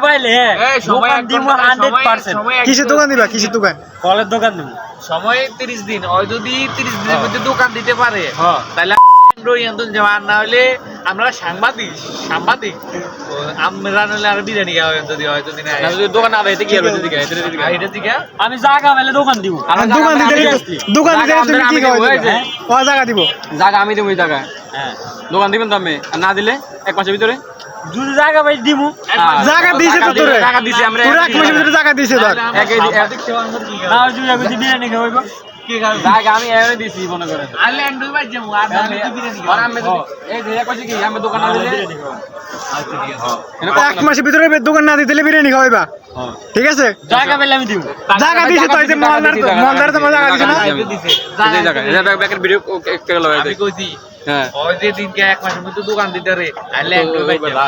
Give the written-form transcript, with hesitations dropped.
পাইলে দোকান দিমু 100%। কিসের দোকান দিবা? কিসের দোকান? ফলের দোকান দিমু। সময় 30 দিন, ওই যদি 30 দিনের মধ্যে দোকান দিতে পারে তাহলে না হলে আমরা সাংবাদিক আমরা নইলে আর বিরিয়ানি খাওয়া যদি হয় যদি না দোকান না দিতে কি হবে দিকে এটা দিকে আমি জায়গা পেলে দোকান দিব। দোকান দিতে তুমি কি খাওয়াইবে? ও জায়গা দিব। জায়গা আমি দেবো, ওই জায়গা হ্যাঁ দোকান দিবেন তো আমি, আর না দিলে 1 মাসের ভিতরে যদি জায়গা পাই দিমু। জায়গা দিয়েছে তো তোরে, টাকা দিছি আমরা, তোরা 1 মাসের ভিতরে জায়গা দিয়েছে ধর। না যদি আমি বিরিয়ানি খাওয়াইবো কি খাবে জায়গা আমি এনে দিছি মনে করেন। আলে এন্ডুই বাজ যাবো আর আমি বিরিয়ানি আর আমি এই যে কইছি কি আমি দোকান না দিলে বিরিয়ানি খাওয়াবো। আচ্ছা ঠিক আছে 1 মাসের ভিতরে দোকান না দিতে বিরিয়ানি খাওয়াইবা, ঠিক আছে? জায়গা পেলে আমি দিব। জায়গা দিয়েছে তো, এই যে মলদার তো জায়গা দিয়েছে না? দিছে এই জায়গা এটা ব্যাকের ভিডিও কে লাগাই আমি দেই। কইছি হ্যাঁ ওই যে দিনকে 1 মাসের মধ্যে দোকান দিতে রে আলে এন্ডুই বাজ যাবো।